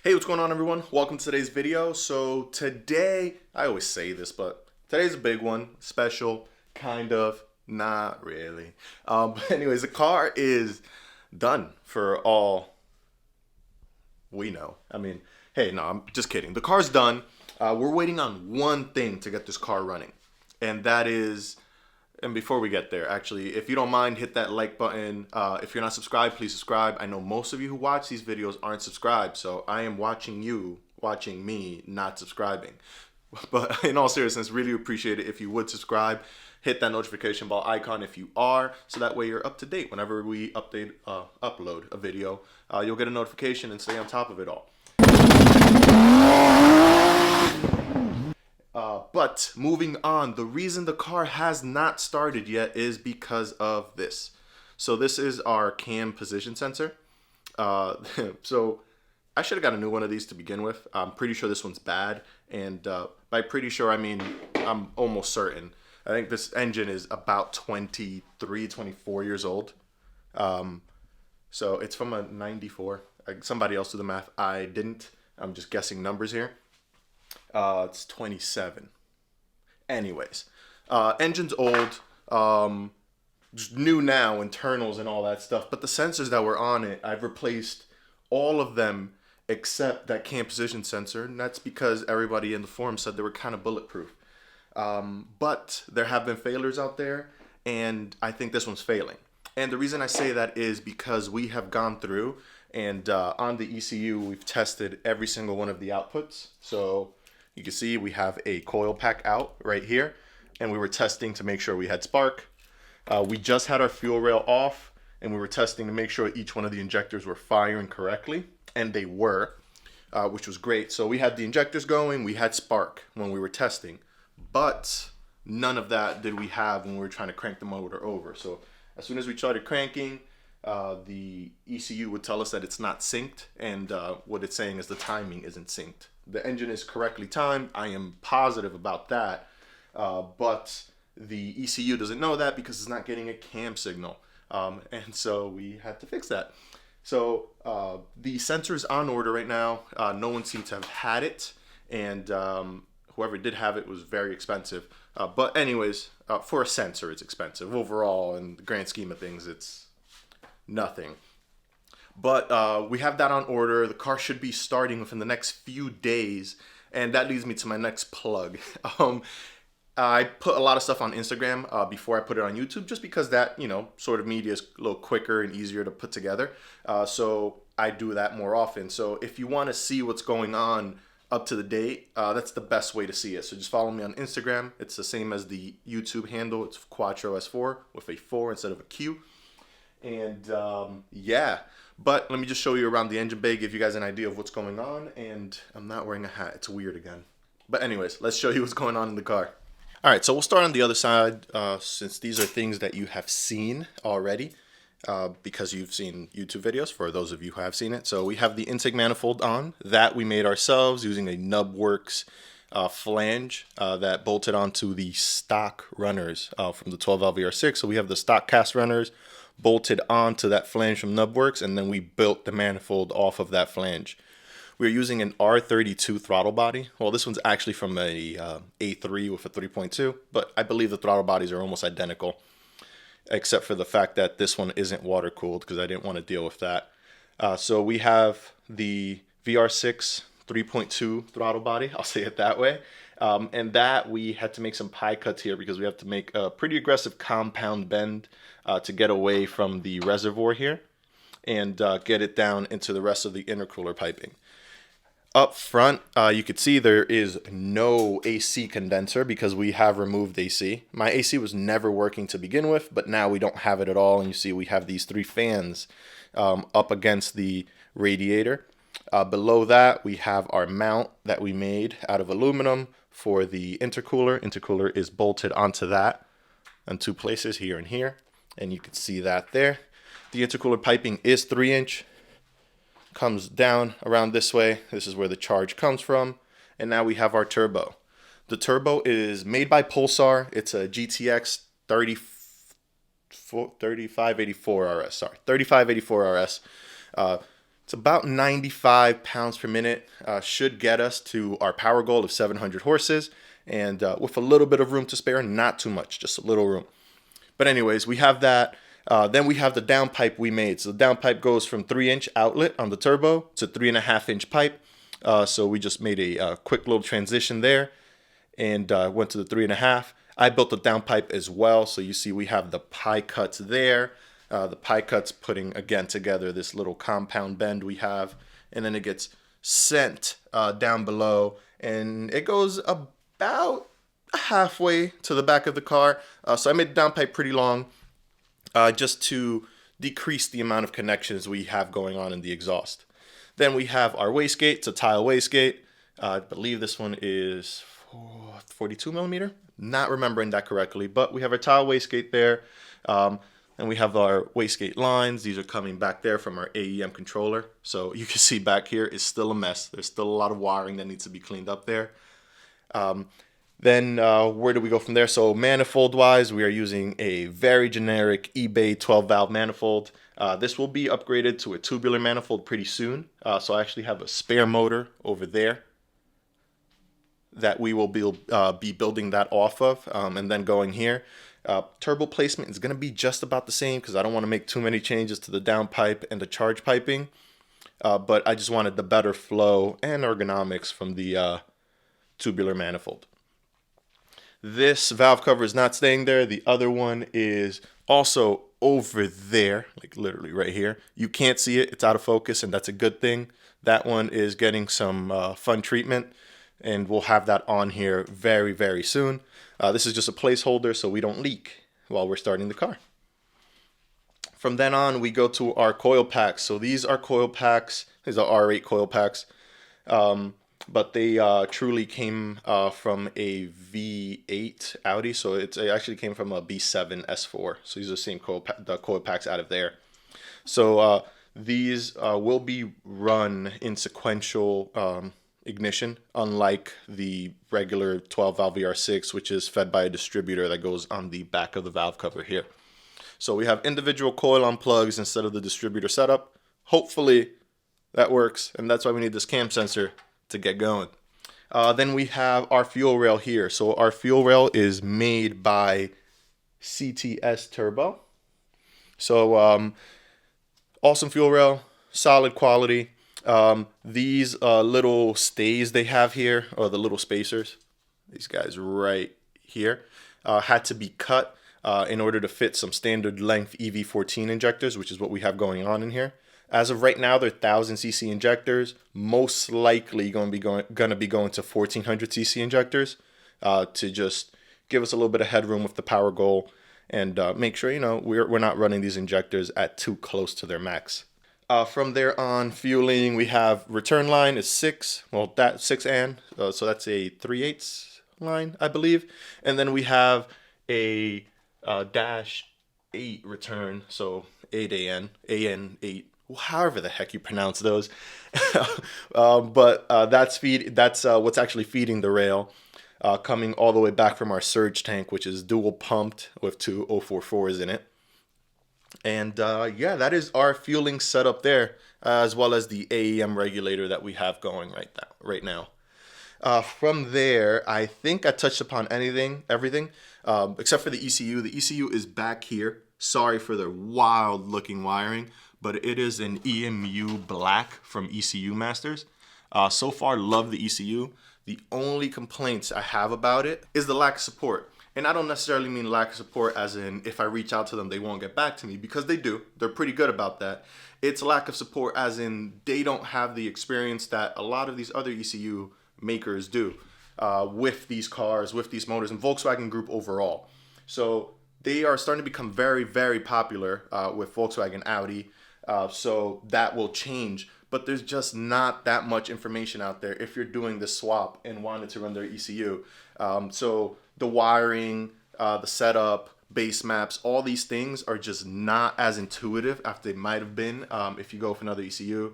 Hey, what's going on, everyone? Welcome to today's video. So today, I always say this, but today's a big one. Special, kind of, not really. But anyways, the car is done for all we know. I mean, hey, no, I'm just kidding. The car's done. We're waiting on one thing to get this car running, and that is. And before we get there, actually, if you don't mind, hit that like button. If you're not subscribed, please subscribe. I know most of you who watch these videos aren't subscribed, so I am watching you, watching me, not subscribing. But in all seriousness, really appreciate it if you would subscribe. Hit that notification bell icon if you are, so that way you're up to date. Whenever we upload a video, you'll get a notification and stay on top of it all. But moving on, the reason the car has not started yet is because of this. So this is our cam position sensor. So I should have got a new one of these to begin with. I'm pretty sure this one's bad. And by pretty sure, I mean I'm almost certain. I think this engine is about 23, 24 years old. So it's from a 94. Somebody else do the math. I didn't. I'm just guessing numbers here. It's 27. Anyways, engine's old, just new now, internals and all that stuff. But the sensors that were on it, I've replaced all of them except that cam position sensor. And that's because everybody in the forum said they were kind of bulletproof. But there have been failures out there, and I think this one's failing. And the reason I say that is because we have gone through and on the ECU, we've tested every single one of the outputs. So you can see we have a coil pack out right here, and we were testing to make sure we had spark. We just had our fuel rail off, and we were testing to make sure each one of the injectors were firing correctly, and they were, which was great. So we had the injectors going, we had spark when we were testing, but none of that did we have when we were trying to crank the motor over. So as soon as we started cranking, the ECU would tell us that it's not synced, and what it's saying is the timing isn't synced. The engine is correctly timed. I am positive about that, but the ECU doesn't know that because it's not getting a cam signal, and so we had to fix that. So the sensor is on order right now. No one seems to have had it, and whoever did have it was very expensive. But anyways, for a sensor, it's expensive. Overall, in the grand scheme of things, it's nothing. But we have that on order. The car should be starting within the next few days. And that leads me to my next plug. I put a lot of stuff on Instagram before I put it on YouTube, just because that, sort of media is a little quicker and easier to put together. So I do that more often. So if you want to see what's going on up to the date, that's the best way to see it. So just follow me on Instagram. It's the same as the YouTube handle. It's Quattro S4 with a 4 instead of a Q. And yeah, but let me just show you around the engine bay, give you guys an idea of what's going on. And I'm not wearing a hat. It's weird again. But anyways, let's show you what's going on in the car. All right, so we'll start on the other side, since these are things that you have seen already, because you've seen YouTube videos, for those of you who have seen it. So we have the intake manifold on. That we made ourselves using a Nubworks flange that bolted onto the stock runners from the 12L VR6. So we have the stock cast runners bolted onto that flange from Nubworks, and then we built the manifold off of that flange. We're using an R32 throttle body. Well, this one's actually from a A3 with a 3.2, but I believe the throttle bodies are almost identical, except for the fact that this one isn't water cooled because I didn't want to deal with that. So we have the VR6 3.2 throttle body, I'll say it that way. And that we had to make some pie cuts here because we have to make a pretty aggressive compound bend to get away from the reservoir here and get it down into the rest of the intercooler piping. Up front, you could see there is no AC condenser because we have removed AC. My AC was never working to begin with, but now we don't have it at all. And you see we have these 3 fans up against the radiator. Below that, we have our mount that we made out of aluminum for the intercooler. Intercooler is bolted onto that in 2 places, here and here. And you can see that there. The intercooler piping is 3-inch. Comes down around this way. This is where the charge comes from. And now we have our turbo. The turbo is made by Pulsar. It's a GTX 3584 RS. Sorry, 3584 RS. It's about 95 pounds per minute. Should get us to our power goal of 700 horses, and with a little bit of room to spare, not too much, just a little room. But anyways, we have that. Then we have the downpipe we made. So the downpipe goes from 3-inch outlet on the turbo to 3.5-inch pipe. So we just made a quick little transition there and went to the 3.5. I built the downpipe as well. So you see we have the pie cuts there. The pie cuts putting, again, together this little compound bend we have. And then it gets sent down below. And it goes about halfway to the back of the car. So I made the downpipe pretty long just to decrease the amount of connections we have going on in the exhaust. Then we have our wastegate. It's a tile wastegate. I believe this one is 42 millimeter. Not remembering that correctly, but we have our tile wastegate there. And we have our wastegate lines. These are coming back there from our AEM controller. So you can see back here is still a mess. There's still a lot of wiring that needs to be cleaned up there. Then where do we go from there? So manifold wise, we are using a very generic eBay 12 valve manifold. This will be upgraded to a tubular manifold pretty soon. So I actually have a spare motor over there that we will be building that off of, and then going here. Turbo placement is going to be just about the same because I don't want to make too many changes to the downpipe and the charge piping. But I just wanted the better flow and ergonomics from the tubular manifold. This valve cover is not staying there. The other one is also over there, like literally right here. You can't see it. It's out of focus, and that's a good thing. That one is getting some fun treatment, and we'll have that on here very, very soon. This is just a placeholder so we don't leak while we're starting the car. From then on, we go to our coil packs. So these are coil packs. These are R8 coil packs. But they truly came from a V8 Audi. So it actually came from a B7 S4. So these are the same coil packs out of there. So these will be run in sequential ignition, unlike the regular 12 valve VR6, which is fed by a distributor that goes on the back of the valve cover here. So we have individual coil on plugs instead of the distributor setup. Hopefully that works, and that's why we need this cam sensor to get going. Then we have our fuel rail here. So our fuel rail is made by CTS Turbo. So awesome fuel rail, solid quality. These little stays they have here, or the little spacers, these guys right here, had to be cut in order to fit some standard length EV14 injectors, which is what we have going on in here. As of right now, they're 1000cc injectors, most likely going to be going to 1400cc injectors to just give us a little bit of headroom with the power goal and make sure, you know, we're not running these injectors at too close to their max. From there on, fueling, we have return line is 6, well, that's 6 AN, so that's a 3/8 line, I believe. And then we have a dash 8 return, so 8 AN, AN8, however the heck you pronounce those. But that's what's actually feeding the rail, coming all the way back from our surge tank, which is dual pumped with 2 044s in it. And yeah, that is our fueling setup there, as well as the AEM regulator that we have going right now. From there, I think I touched upon everything, except for the ECU. The ECU is back here. Sorry for the wild looking wiring, but it is an EMU black from ECU Masters. So far, love the ECU. The only complaints I have about it is the lack of support. And I don't necessarily mean lack of support as in if I reach out to them, they won't get back to me, because they do. They're pretty good about that. It's lack of support as in they don't have the experience that a lot of these other ECU makers do with these cars, with these motors, and Volkswagen Group overall. So they are starting to become very, very popular with Volkswagen, Audi. So that will change. But there's just not that much information out there if you're doing this swap and wanted to run their ECU. So the wiring, the setup, base maps, all these things are just not as intuitive as they might have been if you go with another ECU.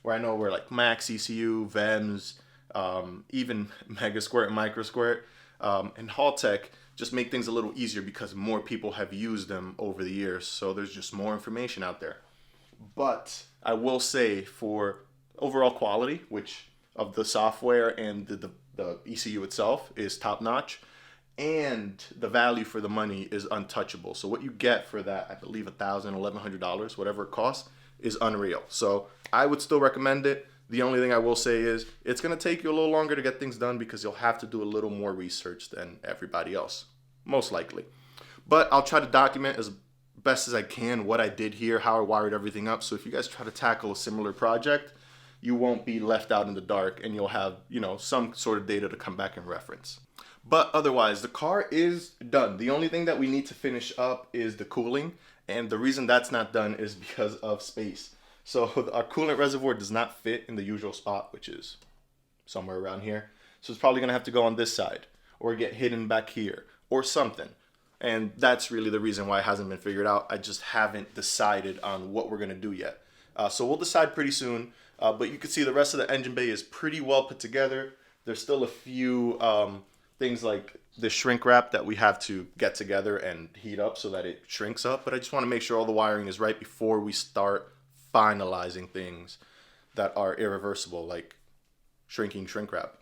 Where I know we're like Max ECU, VEMS, even Mega Squirt, Micro Squirt, and Haltech just make things a little easier because more people have used them over the years. So there's just more information out there. But I will say for overall quality, which of the software and the ECU itself is top notch, and the value for the money is untouchable. So what you get for that, I believe $1,000, $1,100, whatever it costs, is unreal. So I would still recommend it. The only thing I will say is it's going to take you a little longer to get things done because you'll have to do a little more research than everybody else, most likely. But I'll try to document as best as I can what I did here, how I wired everything up. So if you guys try to tackle a similar project, you won't be left out in the dark and you'll have, some sort of data to come back and reference. But otherwise, the car is done. The only thing that we need to finish up is the cooling. And the reason that's not done is because of space. So our coolant reservoir does not fit in the usual spot, which is somewhere around here. So it's probably going to have to go on this side or get hidden back here or something. And that's really the reason why it hasn't been figured out. I just haven't decided on what we're going to do yet. So we'll decide pretty soon. But you can see the rest of the engine bay is pretty well put together. There's still a few things like the shrink wrap that we have to get together and heat up so that it shrinks up. But I just want to make sure all the wiring is right before we start finalizing things that are irreversible, like shrinking shrink wrap.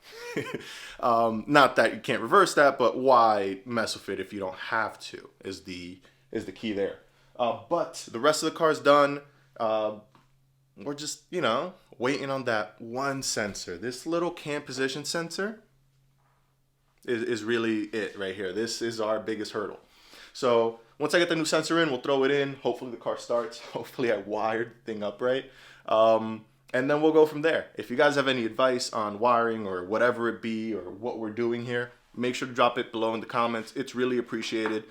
Not that you can't reverse that, but why mess with it if you don't have to is the key there. But the rest of the car is done. We're just, waiting on that one sensor. This little cam position sensor is really it right here. This is our biggest hurdle. So once I get the new sensor in, we'll throw it in. Hopefully the car starts. Hopefully I wired the thing up right. And then we'll go from there. If you guys have any advice on wiring or whatever it be or what we're doing here, make sure to drop it below in the comments. It's really appreciated.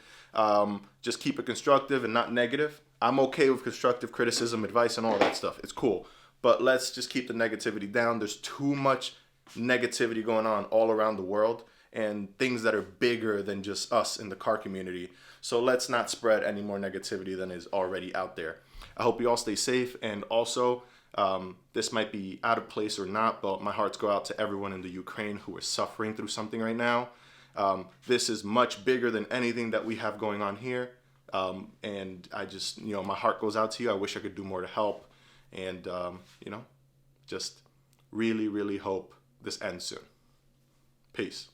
Just keep it constructive and not negative. I'm okay with constructive criticism, advice, and all that stuff. It's cool. But let's just keep the negativity down. There's too much negativity going on all around the world and things that are bigger than just us in the car community. So let's not spread any more negativity than is already out there. I hope you all stay safe. And also, this might be out of place or not, but my hearts go out to everyone in the Ukraine who is suffering through something right now. This is much bigger than anything that we have going on here. And I just, my heart goes out to you. I wish I could do more to help. And, just really, really hope this ends soon. Peace.